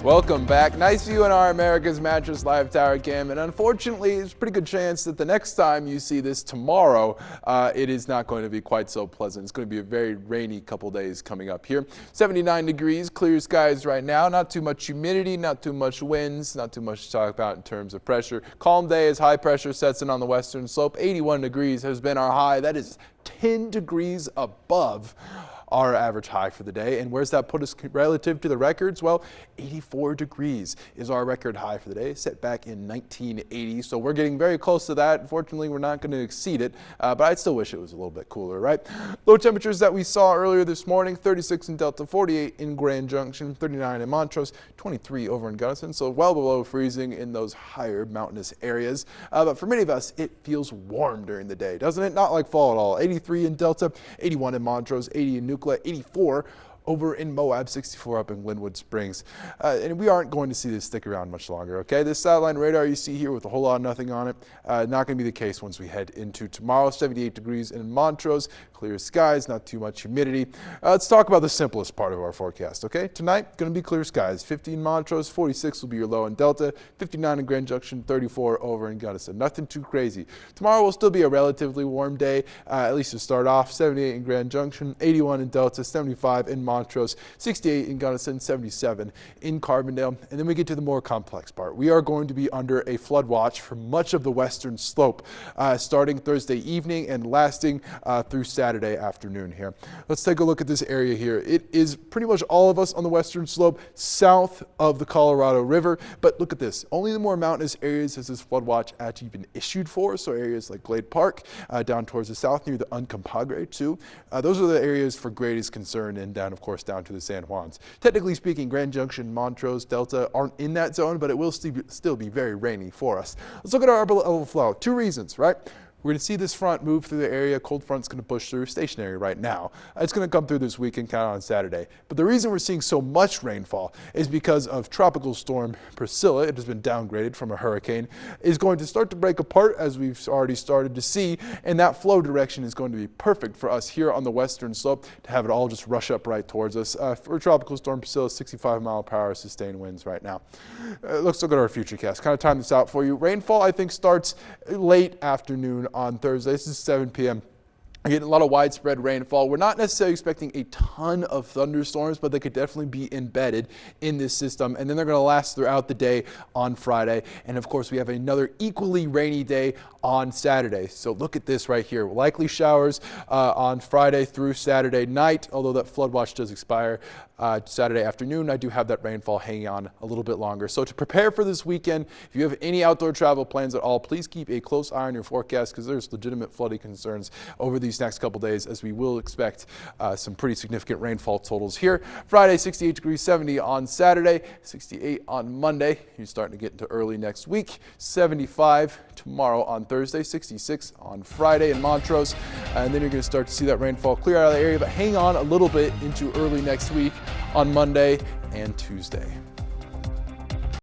Welcome back. Nice view in our America's Mattress live tower cam, and unfortunately, there's a pretty good chance that the next time you see this tomorrow, it is not going to be quite so pleasant. It's going to be a very rainy couple days coming up here. 79 degrees, clear skies right now. Not too much humidity, not too much winds, not too much to talk about in terms of pressure. Calm day as high pressure sets in on the western slope. 81 degrees has been our high. That is 10 degrees above our average high for the day. And where's that put us relative to the records? Well, 84 degrees is our record high for the day, set back in 1980. So we're getting very close to that. Unfortunately, we're not going to exceed it, but I'd still wish it was a little bit cooler, right? Low temperatures that we saw earlier this morning: 36 in Delta, 48 in Grand Junction, 39 in Montrose, 23 over in Gunnison. So well below freezing in those higher mountainous areas. But for many of us, it feels warm during the day, doesn't it? Not like fall at all. 83 in Delta, 81 in Montrose, 80 in Nuclear, 84 over in Moab, 64 up in Glenwood Springs. And we aren't going to see this stick around much longer, okay? This satellite radar you see here with a whole lot of nothing on it, not going to be the case once we head into tomorrow. 78 degrees in Montrose, clear skies, not too much humidity. Let's talk about the simplest part of our forecast, okay? Tonight, going to be clear skies. 50 in Montrose, 46 will be your low in Delta, 59 in Grand Junction, 34 over in Gunnison. Nothing too crazy. Tomorrow will still be a relatively warm day, at least to start off. 78 in Grand Junction, 81 in Delta, 75 in Montrose, 68 in Gunnison, 77 in Carbondale. And then we get to the more complex part. We are going to be under a flood watch for much of the western slope, starting Thursday evening and lasting through Saturday afternoon here. Let's take a look at this area here. It is pretty much all of us on the western slope south of the Colorado River. But look at this. Only the more mountainous areas has this flood watch actually been issued for. So areas like Glade Park, down towards the south near the Uncompahgre too. Those are the areas for greatest concern, and down, of course, down to the San Juans. Technically speaking, Grand Junction, Montrose, Delta aren't in that zone, but it will still be very rainy for us. Let's look at our upper level flow. Two reasons, right? We're going to see this front move through the area. Cold front's going to push through, stationary right now. It's going to come through this weekend, kind of on Saturday. But the reason we're seeing so much rainfall is because of Tropical Storm Priscilla. It has been downgraded from a hurricane. Is going to start to break apart, as we've already started to see, and that flow direction is going to be perfect for us here on the western slope to have it all just rush up right towards us. For Tropical Storm Priscilla, 65-mile-per-hour sustained winds right now. Let's look at our futurecast. Kind of time this out for you. Rainfall, I think, starts late afternoon on Thursday. This is 7 p.m. Getting a lot of widespread rainfall. We're not necessarily expecting a ton of thunderstorms, but they could definitely be embedded in this system. And then they're going to last throughout the day on Friday. And of course, we have another equally rainy day on Saturday. So look at this right here. Likely showers on Friday through Saturday night, although that flood watch does expire Saturday afternoon. I do have that rainfall hanging on a little bit longer. So to prepare for this weekend, if you have any outdoor travel plans at all, please keep a close eye on your forecast, because there's legitimate flooding concerns over these next couple days, as we will expect some pretty significant rainfall totals here. Friday, 68 degrees, 70 on Saturday, 68 on Monday. You're starting to get into early next week. 75 tomorrow on Thursday, 66 on Friday in Montrose. And then you're going to start to see that rainfall clear out of the area, but hang on a little bit into early next week on Monday and Tuesday.